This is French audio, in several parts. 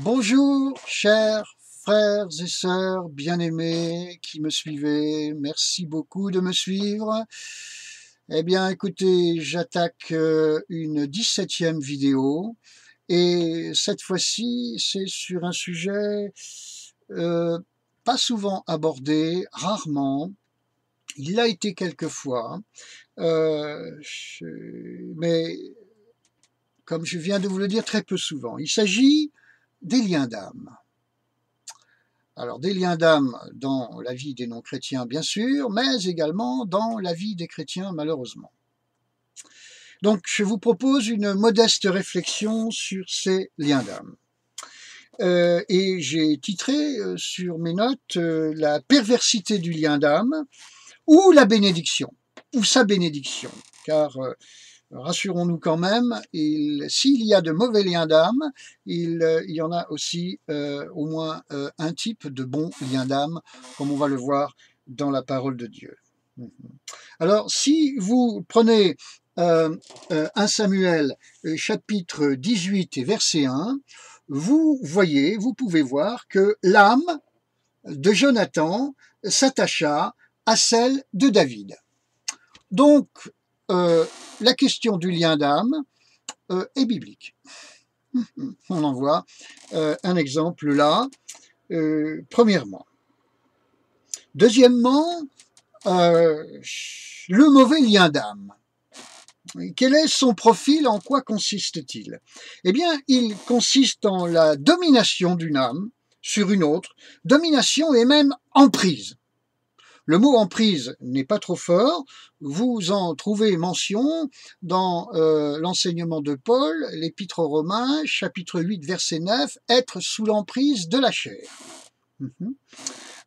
Bonjour, chers frères et sœurs bien-aimés qui me suivez. Merci beaucoup de me suivre. Eh bien, écoutez, j'attaque une 17e vidéo et cette fois-ci, c'est sur un sujet euh, pas souvent abordé, rarement. Il l'a été quelquefois, mais comme je viens de vous le dire, très peu souvent. Il s'agit des liens d'âme. Alors, des liens d'âme dans la vie des non-chrétiens, bien sûr, mais également dans la vie des chrétiens, malheureusement. Donc, je vous propose une modeste réflexion sur ces liens d'âme. Et j'ai titré sur mes notes la perversité du lien d'âme ou la bénédiction, ou sa bénédiction, car rassurons-nous quand même, s'il y a de mauvais liens d'âme, il y en a aussi au moins un type de bon lien d'âme, comme on va le voir dans la parole de Dieu. Alors, si vous prenez 1 Samuel chapitre 18 et verset 1, vous pouvez voir que l'âme de Jonathan s'attacha à celle de David. Donc, la question du lien d'âme est biblique. On en voit un exemple là, premièrement. Deuxièmement, le mauvais lien d'âme. Quel est son profil? En quoi consiste-t-il? Eh bien, il consiste en la domination d'une âme sur une autre, domination et même emprise. Le mot emprise n'est pas trop fort, vous en trouvez mention dans l'enseignement de Paul, l'épître aux Romains, chapitre 8, verset 9, être sous l'emprise de la chair.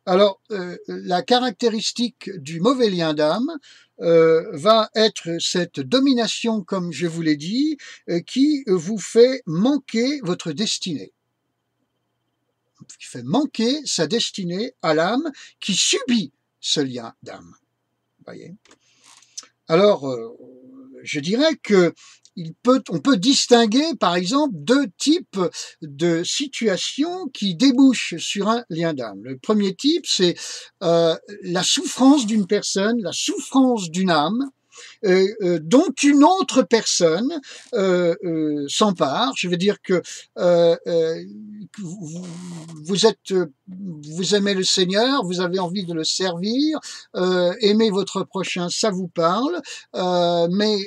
Alors, la caractéristique du mauvais lien d'âme va être cette domination, comme je vous l'ai dit, qui vous fait manquer votre destinée, qui fait manquer sa destinée à l'âme qui subit ce lien d'âme. Voyez. Alors, je dirais que on peut distinguer, par exemple, deux types de situations qui débouchent sur un lien d'âme. Le premier type, c'est la souffrance d'une personne, la souffrance d'une âme, dont une autre personne s'empare. Je veux dire que vous aimez le Seigneur, vous avez envie de le servir, aimez votre prochain, ça vous parle, mais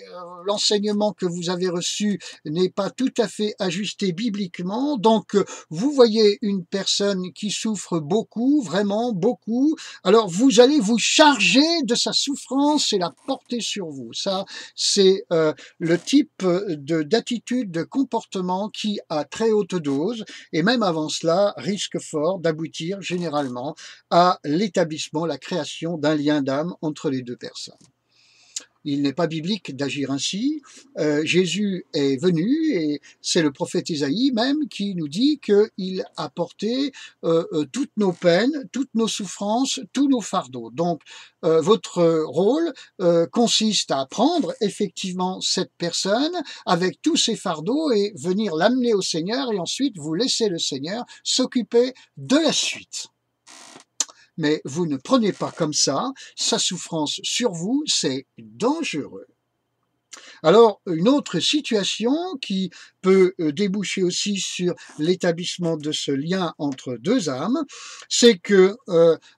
l'enseignement que vous avez reçu n'est pas tout à fait ajusté bibliquement. Donc, vous voyez une personne qui souffre beaucoup, vraiment beaucoup. Alors, vous allez vous charger de sa souffrance et la porter sur vous. Ça, c'est le type d'attitude, de comportement qui, à très haute dose, et même avant cela, risque fort d'aboutir généralement à l'établissement, la création d'un lien d'âme entre les deux personnes. Il n'est pas biblique d'agir ainsi. Jésus est venu, et c'est le prophète Isaïe même qui nous dit qu'il a porté toutes nos peines, toutes nos souffrances, tous nos fardeaux. Donc, votre rôle consiste à prendre effectivement cette personne avec tous ses fardeaux et venir l'amener au Seigneur, et ensuite vous laissez le Seigneur s'occuper de la suite. Mais vous ne prenez pas comme ça sa souffrance sur vous, c'est dangereux. Alors, une autre situation qui peut déboucher aussi sur l'établissement de ce lien entre deux âmes, c'est que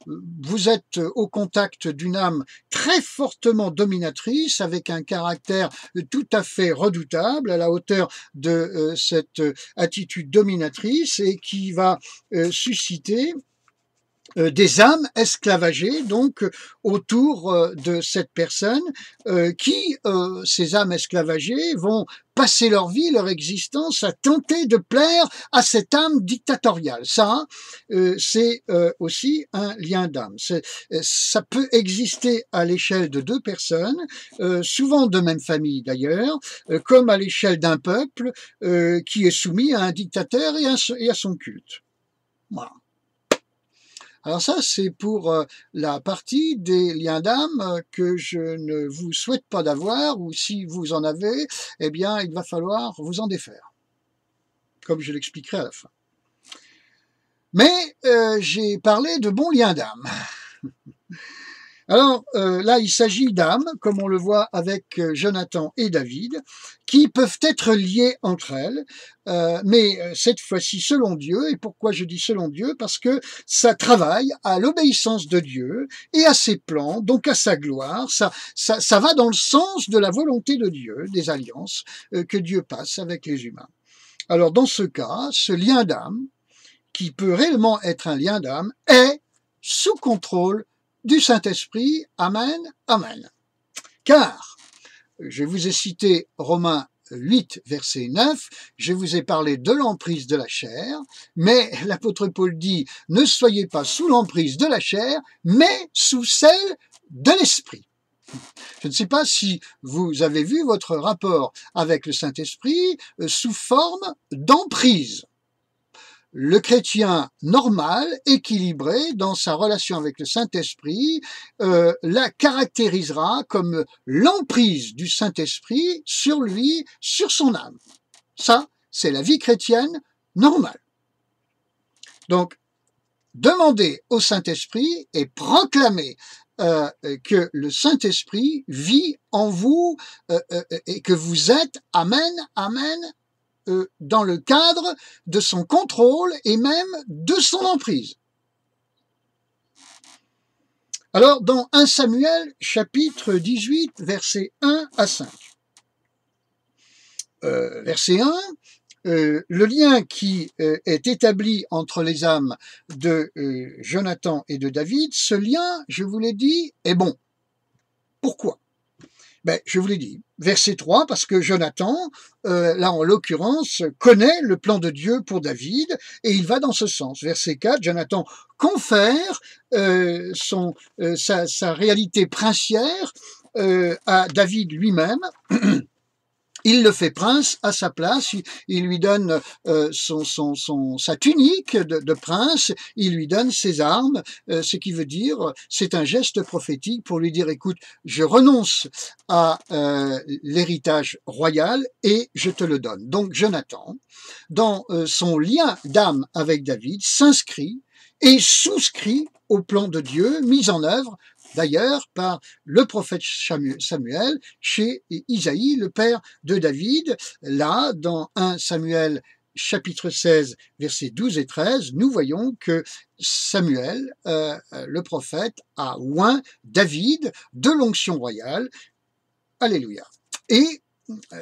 vous êtes au contact d'une âme très fortement dominatrice, avec un caractère tout à fait redoutable, à la hauteur de cette attitude dominatrice, et qui va susciter des âmes esclavagées donc autour de cette personne qui, ces âmes esclavagées, vont passer leur vie, leur existence à tenter de plaire à cette âme dictatoriale. Ça, c'est aussi un lien d'âme. Ça peut exister à l'échelle de deux personnes, souvent de même famille d'ailleurs, comme à l'échelle d'un peuple qui est soumis à un dictateur et à son culte. Voilà. Alors ça, c'est pour la partie des liens d'âme que je ne vous souhaite pas d'avoir, ou si vous en avez, eh bien, il va falloir vous en défaire, comme je l'expliquerai à la fin. Mais j'ai parlé de bons liens d'âme. Alors là, il s'agit d'âmes, comme on le voit avec Jonathan et David, qui peuvent être liées entre elles, mais cette fois-ci selon Dieu. Et pourquoi je dis selon Dieu? Parce que ça travaille à l'obéissance de Dieu et à ses plans, donc à sa gloire. Ça va dans le sens de la volonté de Dieu, des alliances que Dieu passe avec les humains. Alors dans ce cas, ce lien d'âme, qui peut réellement être un lien d'âme, est sous contrôle du Saint-Esprit. Amen, amen. Car, je vous ai cité Romains 8, verset 9, je vous ai parlé de l'emprise de la chair, mais l'apôtre Paul dit, ne soyez pas sous l'emprise de la chair, mais sous celle de l'Esprit. Je ne sais pas si vous avez vu votre rapport avec le Saint-Esprit sous forme d'emprise. Le chrétien normal, équilibré dans sa relation avec le Saint-Esprit, la caractérisera comme l'emprise du Saint-Esprit sur lui, sur son âme. Ça, c'est la vie chrétienne normale. Donc, demandez au Saint-Esprit et proclamez que le Saint-Esprit vit en vous et que vous êtes, amen, amen, dans le cadre de son contrôle et même de son emprise. Alors, dans 1 Samuel, chapitre 18, versets 1 à 5. Verset 1, le lien qui est établi entre les âmes de Jonathan et de David, ce lien, je vous l'ai dit, est bon. Pourquoi? Ben, je vous l'ai dit, verset 3, parce que Jonathan, là en l'occurrence, connaît le plan de Dieu pour David, et il va dans ce sens. Verset 4, Jonathan confère sa réalité princière à David lui-même. Il le fait prince à sa place, il lui donne sa tunique de prince, il lui donne ses armes, ce qui veut dire, c'est un geste prophétique pour lui dire, écoute, je renonce à l'héritage royal et je te le donne. Donc Jonathan, dans son lien d'âme avec David, s'inscrit et souscrit au plan de Dieu mis en œuvre d'ailleurs par le prophète Samuel chez Isaïe, le père de David. Là, dans 1 Samuel chapitre 16, versets 12 et 13, nous voyons que Samuel, le prophète, a oint David de l'onction royale. Alléluia. Et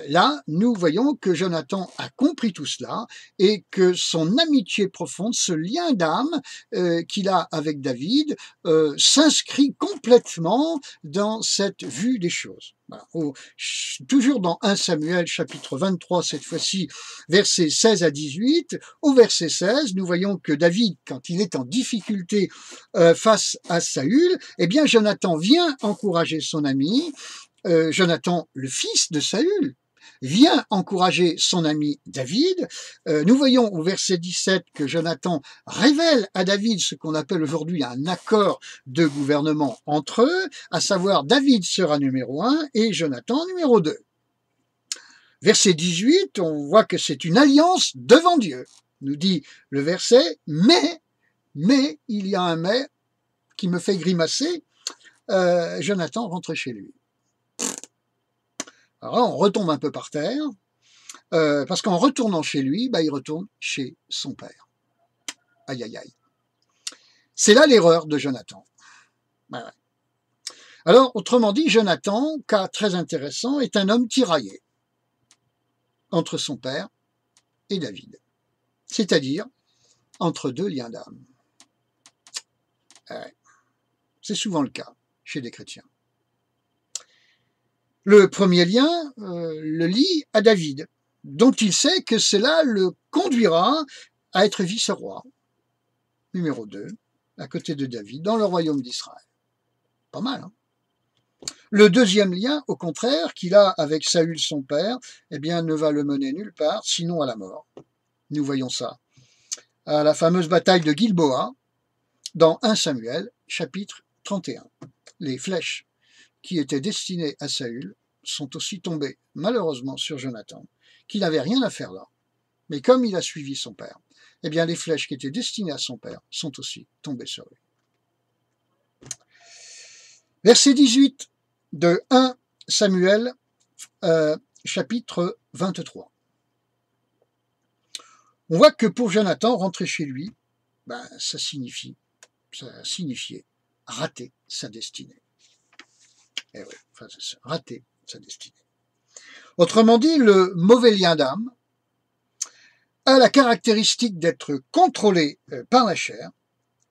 là, nous voyons que Jonathan a compris tout cela et que son amitié profonde, ce lien d'âme qu'il a avec David, s'inscrit complètement dans cette vue des choses. Voilà. Toujours dans 1 Samuel chapitre 23, cette fois-ci, versets 16 à 18, au verset 16, nous voyons que David, quand il est en difficulté face à Saül, eh bien Jonathan vient encourager son ami, Jonathan, le fils de Saül, vient encourager son ami David. Nous voyons au verset 17 que Jonathan révèle à David ce qu'on appelle aujourd'hui un accord de gouvernement entre eux, à savoir David sera numéro 1 et Jonathan numéro 2. Verset 18, on voit que c'est une alliance devant Dieu, nous dit le verset, mais il y a un mais qui me fait grimacer, Jonathan rentre chez lui. Alors là, on retombe un peu par terre, parce qu'en retournant chez lui, il retourne chez son père. Aïe, aïe, aïe. C'est là l'erreur de Jonathan. Ouais. Alors, autrement dit, Jonathan, cas très intéressant, est un homme tiraillé entre son père et David, c'est-à-dire entre deux liens d'âme. Ouais. C'est souvent le cas chez les chrétiens. Le premier lien le lie à David, dont il sait que cela le conduira à être vice-roi, numéro 2, à côté de David, dans le royaume d'Israël. Pas mal, hein? Le deuxième lien, au contraire, qu'il a avec Saül son père, eh bien, ne va le mener nulle part, sinon à la mort. Nous voyons ça à la fameuse bataille de Gilboa, dans 1 Samuel, chapitre 31. Les flèches qui étaient destinées à Saül sont aussi tombées malheureusement sur Jonathan, qui n'avait rien à faire là. Mais comme il a suivi son père, eh bien les flèches qui étaient destinées à son père sont aussi tombées sur lui. Verset 18 de 1 Samuel, chapitre 23. On voit que pour Jonathan, rentrer chez lui, ça signifiait rater sa destinée. Et oui, rater sa destinée. Autrement dit, le mauvais lien d'âme a la caractéristique d'être contrôlé par la chair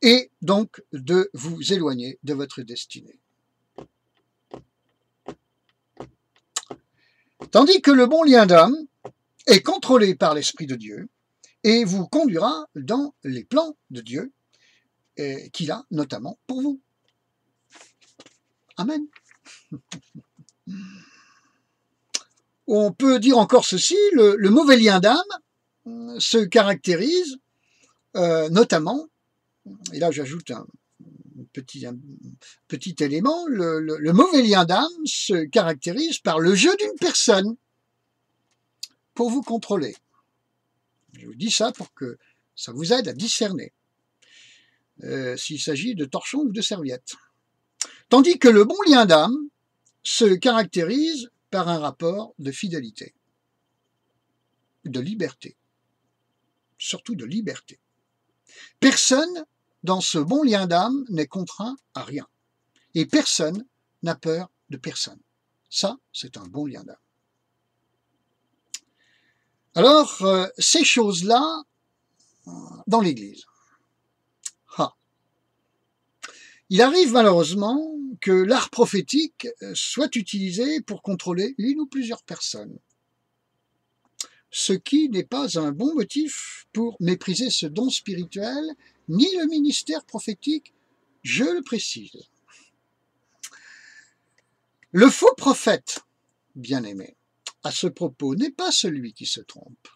et donc de vous éloigner de votre destinée. Tandis que le bon lien d'âme est contrôlé par l'Esprit de Dieu et vous conduira dans les plans de Dieu qu'il a notamment pour vous. Amen. On peut dire encore ceci, le mauvais lien d'âme se caractérise notamment, et là j'ajoute un petit élément, le mauvais lien d'âme se caractérise par le jeu d'une personne pour vous contrôler. Je vous dis ça pour que ça vous aide à discerner s'il s'agit de torchons ou de serviettes. Tandis que le bon lien d'âme se caractérise par un rapport de fidélité, de liberté, surtout de liberté. Personne dans ce bon lien d'âme n'est contraint à rien. Et personne n'a peur de personne. Ça, c'est un bon lien d'âme. Alors, ces choses-là, dans l'Église. Il arrive malheureusement que l'art prophétique soit utilisé pour contrôler une ou plusieurs personnes. Ce qui n'est pas un bon motif pour mépriser ce don spirituel, ni le ministère prophétique, je le précise. Le faux prophète, bien-aimé, à ce propos, n'est pas celui qui se trompe,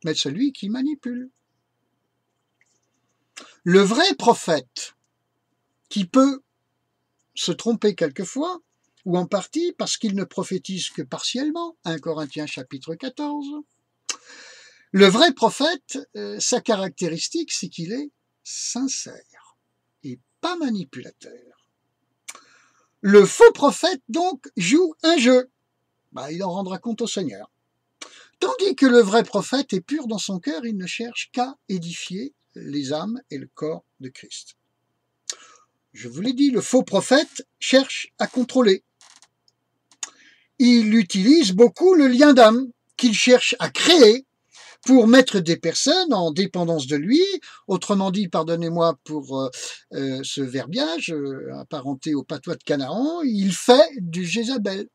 mais celui qui manipule. Le vrai prophète, qui peut se tromper quelquefois, ou en partie parce qu'il ne prophétise que partiellement, 1 Corinthiens chapitre 14. Le vrai prophète, sa caractéristique, c'est qu'il est sincère et pas manipulateur. Le faux prophète, donc, joue un jeu. Il en rendra compte au Seigneur. Tandis que le vrai prophète est pur dans son cœur, il ne cherche qu'à édifier les âmes et le corps de Christ. Je vous l'ai dit, le faux prophète cherche à contrôler. Il utilise beaucoup le lien d'âme qu'il cherche à créer pour mettre des personnes en dépendance de lui. Autrement dit, pardonnez-moi pour ce verbiage apparenté au patois de Canaan, il fait du Jézabel.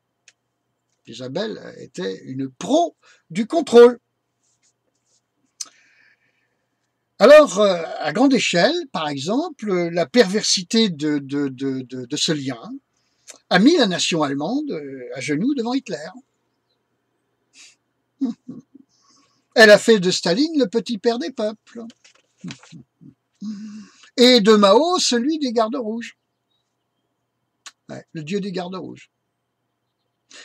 Jézabel était une pro du contrôle. Alors, à grande échelle, par exemple, la perversité de ce lien a mis la nation allemande à genoux devant Hitler. Elle a fait de Staline le petit père des peuples. Et de Mao, celui des gardes rouges. Ouais, le dieu des gardes rouges.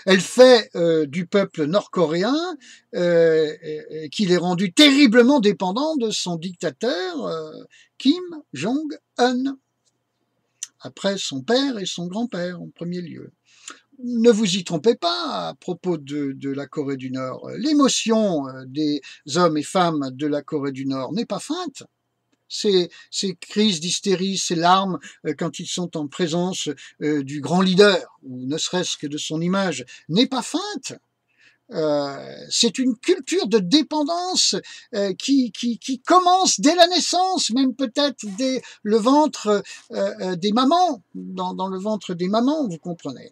Elle fait du peuple nord-coréen qu'il est rendu terriblement dépendant de son dictateur Kim Jong-un, après son père et son grand-père en premier lieu. Ne vous y trompez pas à propos de la Corée du Nord. L'émotion des hommes et femmes de la Corée du Nord n'est pas feinte. Ces crises d'hystérie, ces larmes quand ils sont en présence du grand leader, ou ne serait-ce que de son image, n'est pas feinte. C'est une culture de dépendance qui commence dès la naissance, même peut-être dès le ventre des mamans, dans le ventre des mamans, vous comprenez.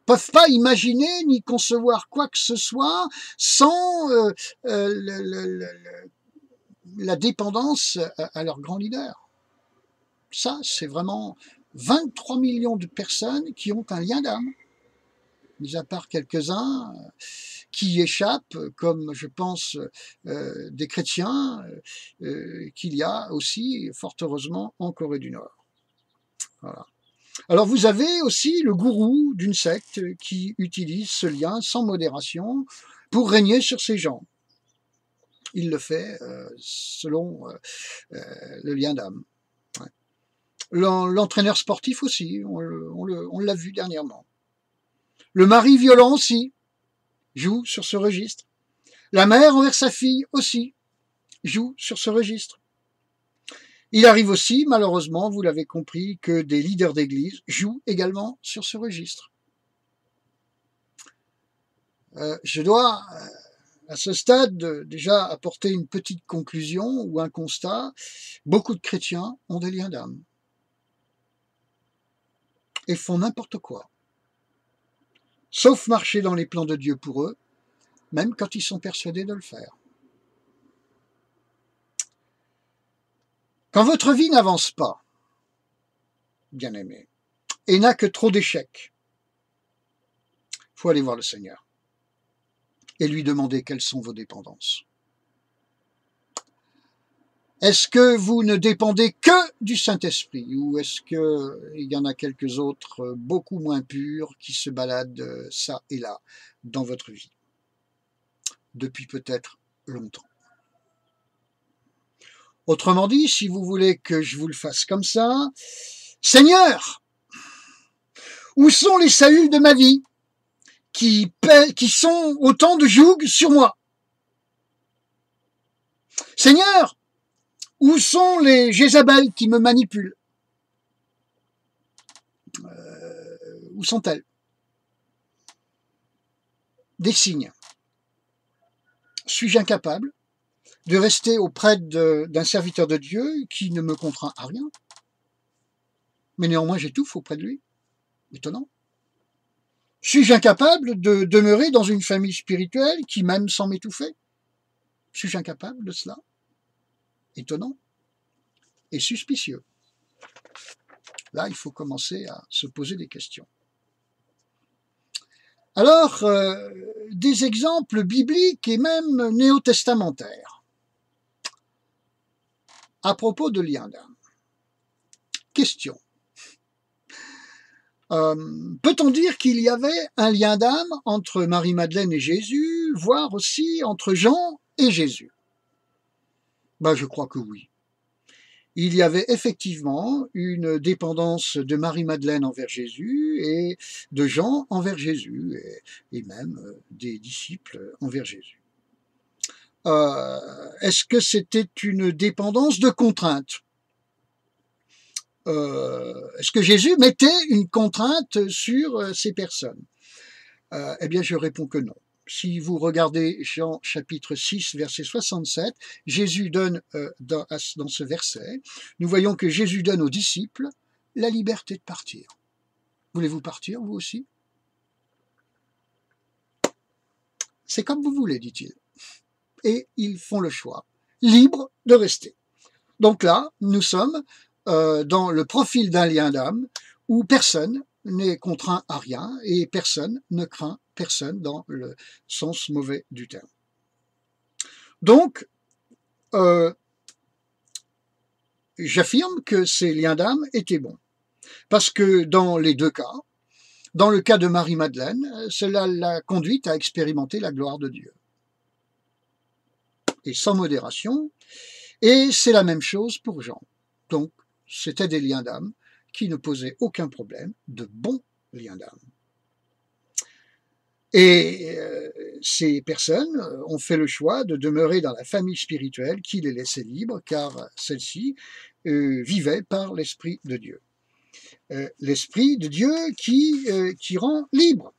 Peuvent pas imaginer ni concevoir quoi que ce soit sans la dépendance à leur grand leader. Ça, c'est vraiment 23 millions de personnes qui ont un lien d'âme, mis à part quelques-uns qui échappent, comme je pense des chrétiens, qu'il y a aussi, fort heureusement, en Corée du Nord. Voilà. Alors vous avez aussi le gourou d'une secte qui utilise ce lien sans modération pour régner sur ces gens. il le fait selon le lien d'âme. Ouais. L'entraîneur sportif aussi, on l'a vu dernièrement. Le mari violent aussi joue sur ce registre. La mère envers sa fille aussi joue sur ce registre. Il arrive aussi, malheureusement, vous l'avez compris, que des leaders d'église jouent également sur ce registre. Je dois, à ce stade, déjà apporter une petite conclusion ou un constat. Beaucoup de chrétiens ont des liens d'âme et font n'importe quoi, sauf marcher dans les plans de Dieu pour eux, même quand ils sont persuadés de le faire. Quand votre vie n'avance pas, bien-aimé, et n'a que trop d'échecs, il faut aller voir le Seigneur et lui demander quelles sont vos dépendances. Est-ce que vous ne dépendez que du Saint-Esprit ou est-ce qu'il y en a quelques autres beaucoup moins purs qui se baladent ça et là dans votre vie depuis peut-être longtemps? Autrement dit, si vous voulez que je vous le fasse comme ça, Seigneur, où sont les Saüls de ma vie qui sont autant de jougs sur moi? Seigneur, où sont les Jézabel qui me manipulent? Où sont-elles? Des signes. Suis-je incapable de rester auprès d'un serviteur de Dieu qui ne me contraint à rien, mais néanmoins j'étouffe auprès de lui? Étonnant. Suis-je incapable de demeurer dans une famille spirituelle qui m'aime sans m'étouffer? Suis-je incapable de cela? Étonnant et suspicieux. Là, il faut commencer à se poser des questions. Alors, des exemples bibliques et même néo-testamentaires à propos de liens d'âme. Question. Peut-on dire qu'il y avait un lien d'âme entre Marie-Madeleine et Jésus, voire aussi entre Jean et Jésus? Ben, je crois que oui. Il y avait effectivement une dépendance de Marie-Madeleine envers Jésus et de Jean envers Jésus, et même des disciples envers Jésus. Est-ce que c'était une dépendance de contrainte? Est-ce que Jésus mettait une contrainte sur ces personnes? Eh bien, je réponds que non. Si vous regardez Jean chapitre 6, verset 67, Jésus donne, dans ce verset, nous voyons que Jésus donne aux disciples la liberté de partir. Voulez-vous partir, vous aussi? C'est comme vous voulez, dit-il. Et ils font le choix, libres de rester. Donc là, nous sommes dans le profil d'un lien d'âme où personne n'est contraint à rien et personne ne craint personne dans le sens mauvais du terme. Donc, j'affirme que ces liens d'âme étaient bons. Parce que dans les deux cas, dans le cas de Marie-Madeleine, cela l'a conduite à expérimenter la gloire de Dieu. Et sans modération. Et c'est la même chose pour Jean. Donc, c'était des liens d'âme qui ne posaient aucun problème, de bons liens d'âme. Et ces personnes ont fait le choix de demeurer dans la famille spirituelle qui les laissait libres, car celle-ci vivait par l'Esprit de Dieu. L'Esprit de Dieu qui rend libre.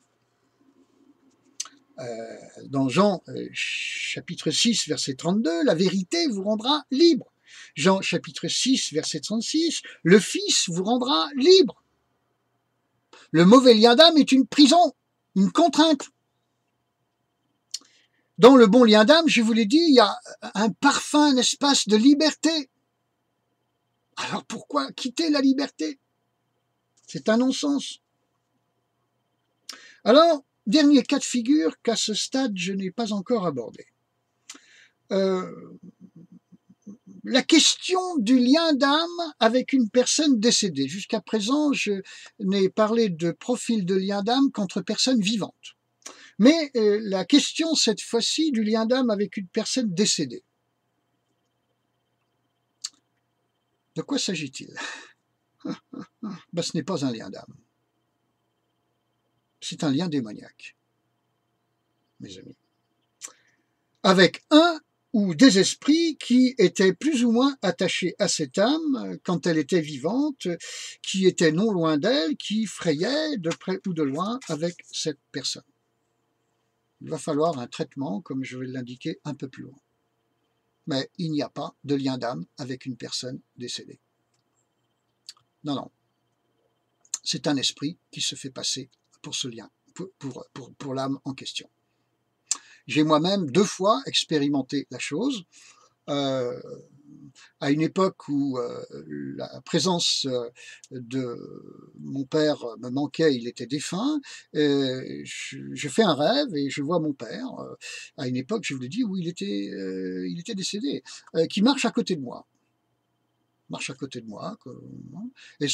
Dans Jean chapitre 6, verset 32, la vérité vous rendra libre. Jean chapitre 6, verset 36, le Fils vous rendra libre. Le mauvais lien d'âme est une prison, une contrainte. Dans le bon lien d'âme, je vous l'ai dit, il y a un parfum, un espace de liberté. Alors pourquoi quitter la liberté? C'est un non-sens. Alors, dernier cas de figure qu'à ce stade, je n'ai pas encore abordé. La question du lien d'âme avec une personne décédée. Jusqu'à présent, je n'ai parlé de profil de lien d'âme qu'entre personnes vivantes. Mais la question cette fois-ci du lien d'âme avec une personne décédée. De quoi s'agit-il? Ben, ce n'est pas un lien d'âme. C'est un lien démoniaque, mes amis. Avec un ou des esprits qui étaient plus ou moins attachés à cette âme quand elle était vivante, qui étaient non loin d'elle, qui frayaient de près ou de loin avec cette personne. Il va falloir un traitement, comme je vais l'indiquer un peu plus loin. Mais il n'y a pas de lien d'âme avec une personne décédée. Non, non. C'est un esprit qui se fait passer pour ce lien, pour l'âme en question. J'ai moi-même 2 fois expérimenté la chose, à une époque où la présence de mon père me manquait, il était défunt, je fais un rêve et je vois mon père, à une époque, je vous l'ai dit, où il était décédé, qui marche à côté de moi. Marche à côté de moi, et au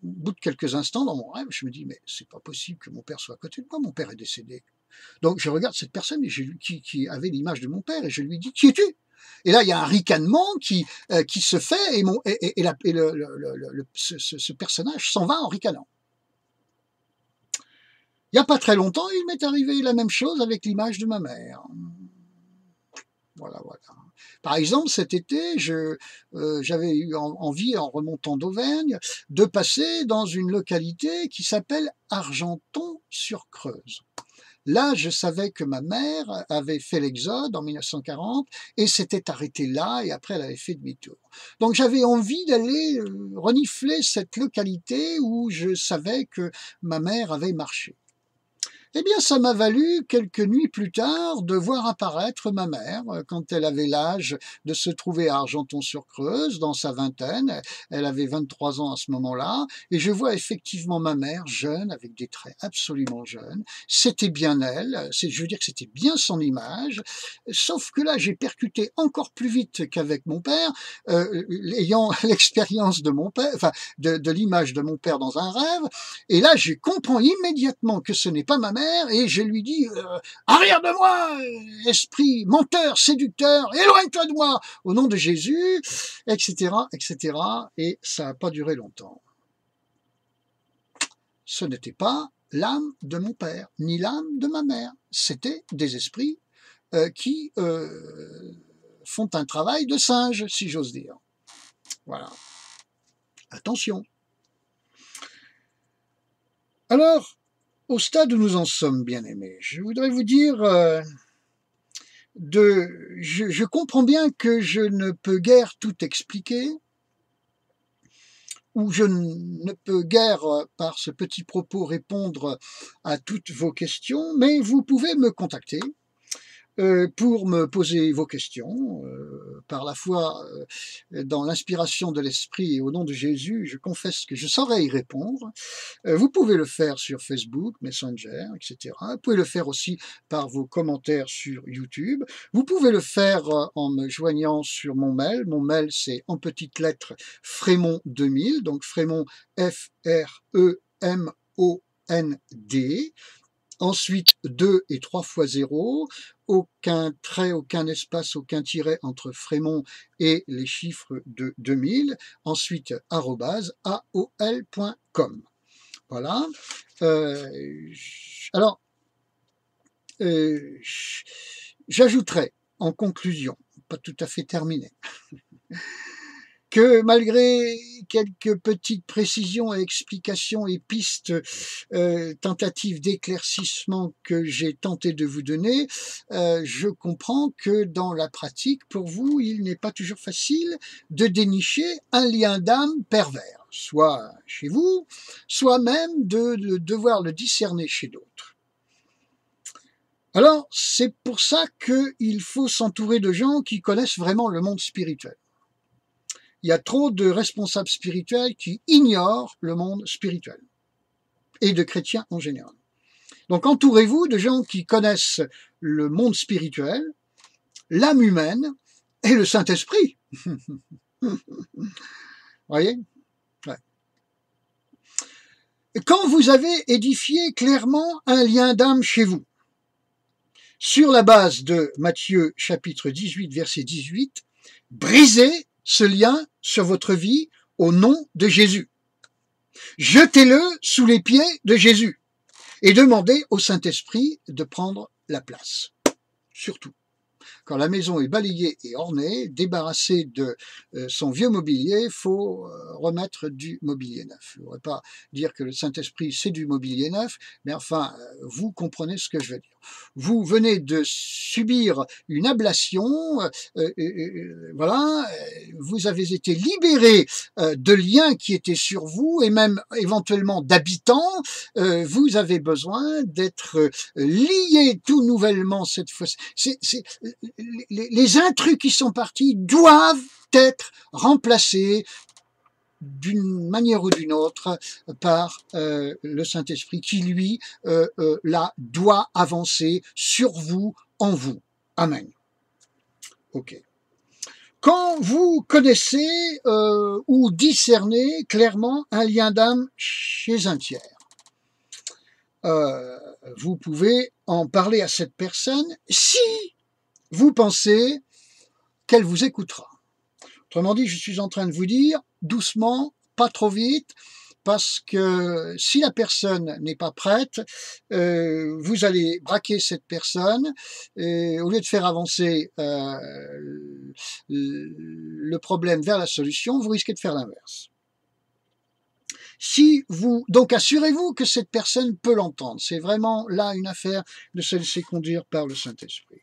bout de quelques instants dans mon rêve, je me dis, mais c'est pas possible que mon père soit à côté de moi, mon père est décédé. Donc je regarde cette personne et qui avait l'image de mon père et je lui dis, qui es-tu? Et là, il y a un ricanement qui se fait ce personnage s'en va en ricanant. Il n'y a pas très longtemps, il m'est arrivé la même chose avec l'image de ma mère. Voilà, voilà. Par exemple, cet été, j'avais eu envie, en remontant d'Auvergne, de passer dans une localité qui s'appelle Argenton-sur-Creuse. Là, je savais que ma mère avait fait l'exode en 1940 et s'était arrêtée là et après elle avait fait demi-tour. Donc j'avais envie d'aller renifler cette localité où je savais que ma mère avait marché. Eh bien, ça m'a valu, quelques nuits plus tard, de voir apparaître ma mère, quand elle avait l'âge de se trouver à Argenton-sur-Creuse, dans sa vingtaine. Elle avait 23 ans à ce moment-là, et je vois effectivement ma mère, jeune, avec des traits absolument jeunes. C'était bien elle, je veux dire que c'était bien son image, sauf que là, j'ai percuté encore plus vite qu'avec mon père, ayant l'expérience de mon père, enfin, de l'image de mon père dans un rêve, et là, je comprends immédiatement que ce n'est pas ma mère, et je lui dis arrière de moi, esprit menteur, séducteur, éloigne-toi de moi, au nom de Jésus, etc., etc. Et ça n'a pas duré longtemps. Ce n'était pas l'âme de mon père, ni l'âme de ma mère. C'était des esprits qui font un travail de singe, si j'ose dire. Voilà. Attention. Alors, au stade où nous en sommes, bien-aimés, je voudrais vous dire, je comprends bien que je ne peux guère tout expliquer, ou je ne peux guère, par ce petit propos, répondre à toutes vos questions, mais vous pouvez me contacter pour me poser vos questions, par la foi dans l'inspiration de l'Esprit et au nom de Jésus, je confesse que je saurai y répondre. Vous pouvez le faire sur Facebook, Messenger, etc. Vous pouvez le faire aussi par vos commentaires sur YouTube. Vous pouvez le faire en me joignant sur mon mail. Mon mail, c'est en petites lettres Frémond2000, donc Frémond F-R-E-M-O-N-D. Ensuite, 2 et 3 fois 0, aucun trait, aucun espace, aucun tiret entre Frémond et les chiffres de 2000. Ensuite, @aol.com. Voilà. Alors, j'ajouterai en conclusion, pas tout à fait terminé, que malgré quelques petites précisions et explications et pistes, tentatives d'éclaircissement que j'ai tenté de vous donner, je comprends que dans la pratique, pour vous, il n'est pas toujours facile de dénicher un lien d'âme pervers, soit chez vous, soit même de devoir le discerner chez d'autres. Alors, c'est pour ça qu'il faut s'entourer de gens qui connaissent vraiment le monde spirituel. Il y a trop de responsables spirituels qui ignorent le monde spirituel, et de chrétiens en général. Donc entourez-vous de gens qui connaissent le monde spirituel, l'âme humaine et le Saint-Esprit. Voyez ? Ouais. Quand vous avez édifié clairement un lien d'âme chez vous, sur la base de Matthieu chapitre 18, verset 18, brisez ce lien sur votre vie au nom de Jésus. Jetez-le sous les pieds de Jésus et demandez au Saint-Esprit de prendre la place. Surtout. Quand la maison est balayée et ornée, débarrassée de son vieux mobilier, faut remettre du mobilier neuf. Je ne voudrais pas dire que le Saint-Esprit c'est du mobilier neuf, mais enfin, vous comprenez ce que je veux dire. Vous venez de subir une ablation, voilà, vous avez été libéré de liens qui étaient sur vous et même éventuellement d'habitants. Vous avez besoin d'être lié tout nouvellement cette fois-ci. Les intrus qui sont partis doivent être remplacés d'une manière ou d'une autre par le Saint-Esprit qui, lui, là, doit avancer sur vous, en vous. Amen. Ok. Quand vous connaissez ou discernez clairement un lien d'âme chez un tiers, vous pouvez en parler à cette personne si vous pensez qu'elle vous écoutera. Autrement dit, je suis en train de vous dire, doucement, pas trop vite, parce que si la personne n'est pas prête, vous allez braquer cette personne, et au lieu de faire avancer le problème vers la solution, vous risquez de faire l'inverse. Donc assurez-vous que cette personne peut l'entendre. C'est vraiment là une affaire de se laisser conduire par le Saint-Esprit.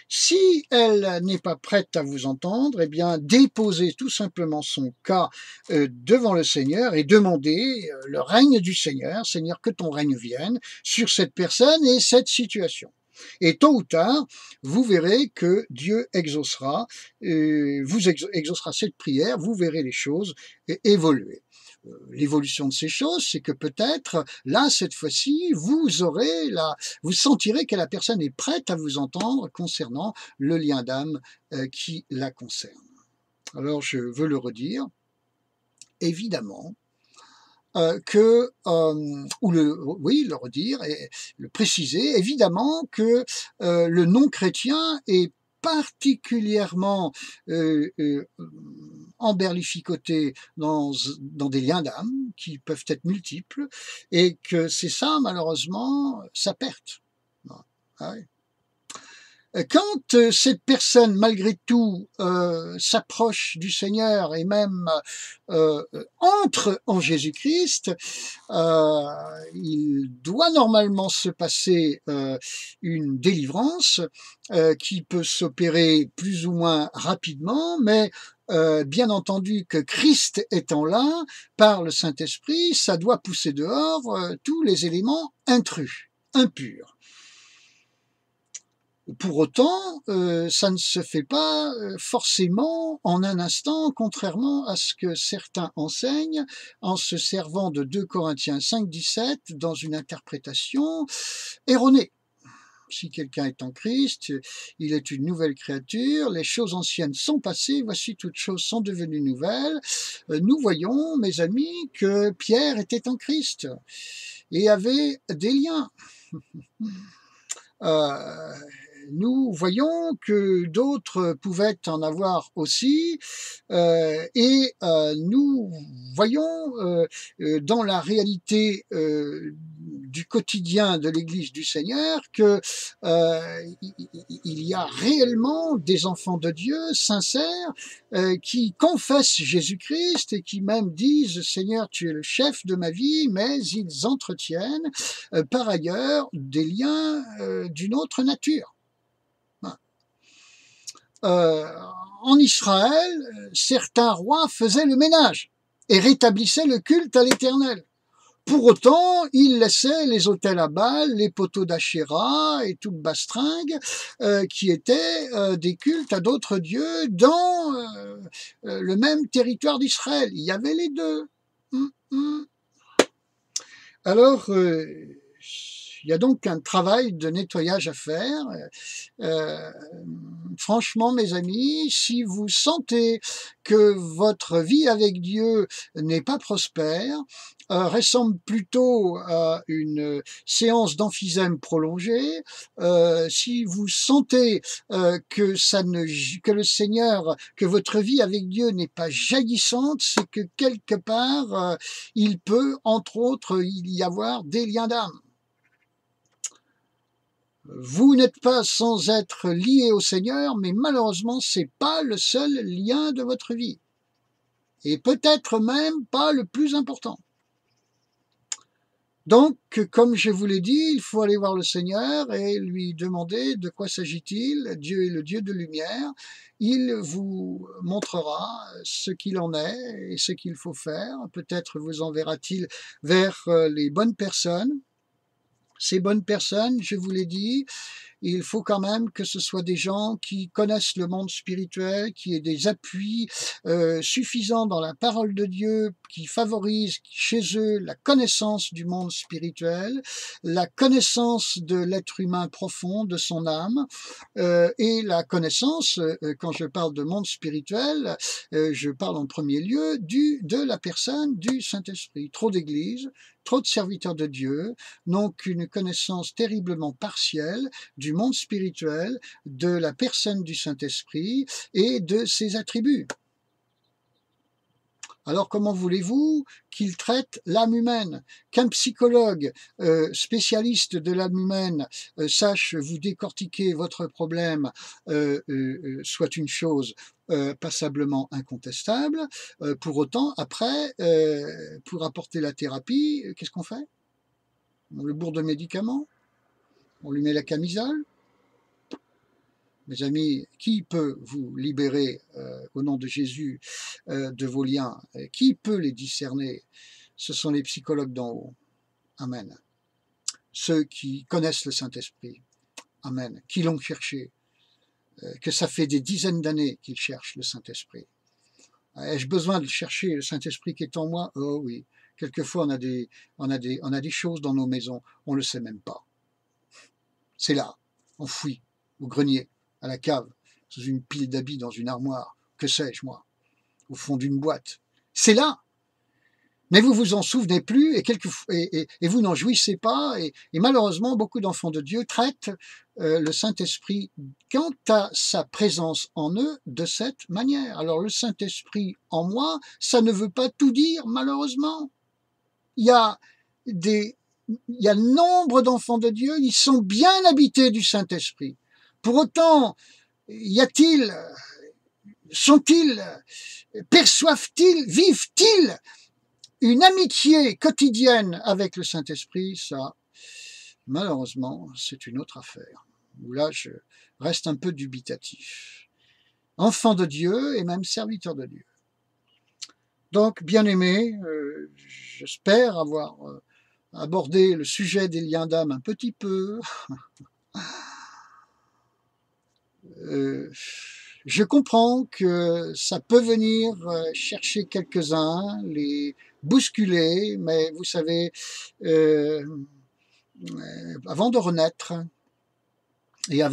Si elle n'est pas prête à vous entendre, eh bien, déposez tout simplement son cas devant le Seigneur et demandez le règne du Seigneur. Seigneur, que ton règne vienne sur cette personne et cette situation. Et tôt ou tard, vous verrez que Dieu exaucera, exaucera cette prière, vous verrez les choses évoluer. L'évolution de ces choses, c'est que peut-être, là, cette fois-ci, vous sentirez que la personne est prête à vous entendre concernant le lien d'âme qui la concerne. Alors, je veux le redire, évidemment, le redire et le préciser, évidemment que le non-chrétien est particulièrement emberlificoté dans des liens d'âme qui peuvent être multiples et que c'est ça, malheureusement, sa perte. Ah oui. Quand cette personne, malgré tout, s'approche du Seigneur et même entre en Jésus-Christ, il doit normalement se passer une délivrance qui peut s'opérer plus ou moins rapidement, mais bien entendu que Christ étant là, par le Saint-Esprit, ça doit pousser dehors tous les éléments intrus, impurs. Pour autant, ça ne se fait pas forcément en un instant, contrairement à ce que certains enseignent en se servant de 2 Corinthiens 5, 17 dans une interprétation erronée. Si quelqu'un est en Christ, il est une nouvelle créature, les choses anciennes sont passées, voici toutes choses sont devenues nouvelles. Nous voyons, mes amis, que Pierre était en Christ et avait des liens. Nous voyons que d'autres pouvaient en avoir aussi et nous voyons dans la réalité du quotidien de l'Église du Seigneur que il y a réellement des enfants de Dieu sincères qui confessent Jésus-Christ et qui même disent Seigneur, tu es le chef de ma vie, mais ils entretiennent par ailleurs des liens d'une autre nature. En Israël, certains rois faisaient le ménage et rétablissaient le culte à l'Éternel. Pour autant, ils laissaient les autels à Baal, les poteaux d'Achéra et toute bastringue qui étaient des cultes à d'autres dieux dans le même territoire d'Israël. Il y avait les deux. Alors, Il y a donc un travail de nettoyage à faire. Euh, Franchement, mes amis, si vous sentez que votre vie avec Dieu n'est pas prospère, ressemble plutôt à une séance d'emphysème prolongée, si vous sentez que le Seigneur, que votre vie avec Dieu n'est pas jaillissante, c'est que quelque part, il peut, entre autres, il y avoir des liens d'âme. Vous n'êtes pas sans être lié au Seigneur, mais malheureusement, c'est pas le seul lien de votre vie. Et peut-être même pas le plus important. Donc, comme je vous l'ai dit, il faut aller voir le Seigneur et lui demander de quoi s'agit-il. Dieu est le Dieu de lumière. Il vous montrera ce qu'il en est et ce qu'il faut faire. Peut-être vous enverra-t-il vers les bonnes personnes. Ces bonnes personnes, je vous l'ai dit, il faut quand même que ce soit des gens qui connaissent le monde spirituel, qui aient des appuis suffisants dans la parole de Dieu, qui favorisent chez eux la connaissance du monde spirituel, la connaissance de l'être humain profond, de son âme, et la connaissance, quand je parle de monde spirituel, je parle en premier lieu de la personne du Saint-Esprit. Trop d'églises, trop de serviteurs de Dieu n'ont qu'une connaissance terriblement partielle du monde spirituel, de la personne du Saint-Esprit et de ses attributs. Alors comment voulez-vous qu'il traite l'âme humaine? Qu'un psychologue spécialiste de l'âme humaine sache vous décortiquer votre problème soit une chose passablement incontestable. Pour autant, après, pour apporter la thérapie, qu'est-ce qu'on fait? On le bourre de médicaments? On lui met la camisole? Mes amis, qui peut vous libérer au nom de Jésus de vos liens? Qui peut les discerner? Ce sont les psychologues d'en haut. Amen. Ceux qui connaissent le Saint-Esprit. Amen. Qui l'ont cherché. Que ça fait des dizaines d'années qu'ils cherchent le Saint-Esprit. Ai-je besoin de chercher le Saint-Esprit qui est en moi? Oh oui. Quelquefois, on a des choses dans nos maisons, on ne le sait même pas. C'est là, enfoui, au grenier, à la cave, sous une pile d'habits dans une armoire, que sais-je moi, au fond d'une boîte. C'est là. Mais vous vous en souvenez plus et vous n'en jouissez pas. Et malheureusement, beaucoup d'enfants de Dieu traitent le Saint-Esprit quant à sa présence en eux de cette manière. Alors le Saint-Esprit en moi, ça ne veut pas tout dire, malheureusement. Il y a nombre d'enfants de Dieu, ils sont bien habités du Saint-Esprit. Pour autant, sont-ils, perçoivent-ils, vivent-ils une amitié quotidienne avec le Saint-Esprit? Ça, malheureusement, c'est une autre affaire. Où là, je reste un peu dubitatif. Enfant de Dieu et même serviteur de Dieu. Donc, bien-aimés, j'espère avoir abordé le sujet des liens d'âme un petit peu. Je comprends que ça peut venir chercher quelques-uns, les bousculer, mais vous savez, avant de renaître, et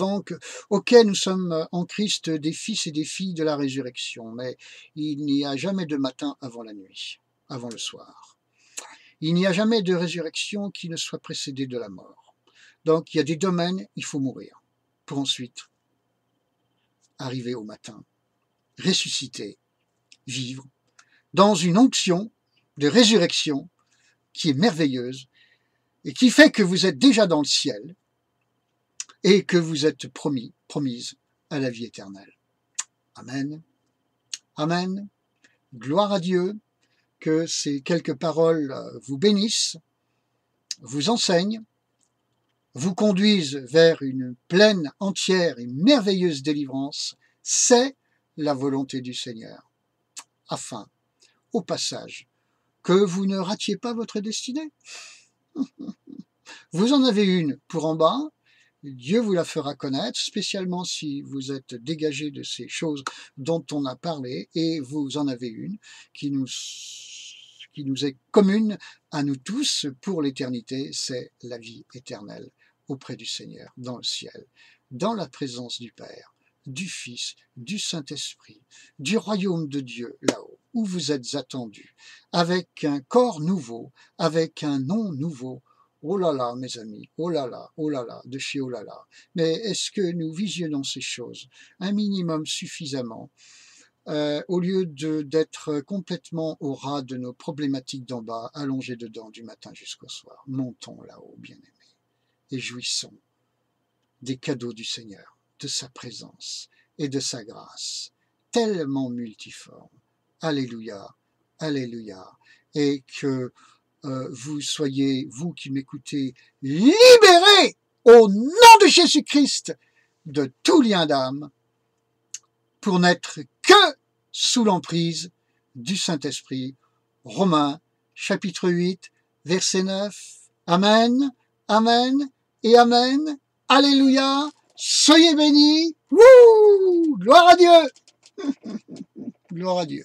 ok, nous sommes en Christ des fils et des filles de la résurrection, mais il n'y a jamais de matin avant la nuit, avant le soir. Il n'y a jamais de résurrection qui ne soit précédée de la mort. Donc, il y a des domaines, il faut mourir, pour ensuite arriver au matin, ressusciter, vivre, dans une onction de résurrection qui est merveilleuse et qui fait que vous êtes déjà dans le ciel et que vous êtes promise à la vie éternelle. Amen. Amen. Gloire à Dieu, que ces quelques paroles vous bénissent, vous enseignent, vous conduisent vers une pleine, entière et merveilleuse délivrance. C'est la volonté du Seigneur, afin, au passage, que vous ne ratiez pas votre destinée. Vous en avez une pour en bas, Dieu vous la fera connaître, spécialement si vous êtes dégagé de ces choses dont on a parlé, et vous en avez une qui qui nous est commune à nous tous pour l'éternité, c'est la vie éternelle auprès du Seigneur, dans le ciel, dans la présence du Père, du Fils, du Saint-Esprit, du royaume de Dieu là-haut, où vous êtes attendus, avec un corps nouveau, avec un nom nouveau. Oh là là, mes amis, oh là là, de chez oh là là. Mais est-ce que nous visionnons ces choses un minimum suffisamment au lieu d'être complètement au ras de nos problématiques d'en bas, allongés dedans du matin jusqu'au soir? Montons là-haut, bien-aimés, et jouissons des cadeaux du Seigneur, de sa présence et de sa grâce, tellement multiforme. Alléluia, alléluia. Et que vous soyez, vous qui m'écoutez, libérés au nom de Jésus-Christ de tout lien d'âme pour n'être que sous l'emprise du Saint-Esprit. Romains, chapitre 8, verset 9. Amen, amen et amen. Alléluia. Soyez bénis. Wouh! Gloire à Dieu. Gloire à Dieu.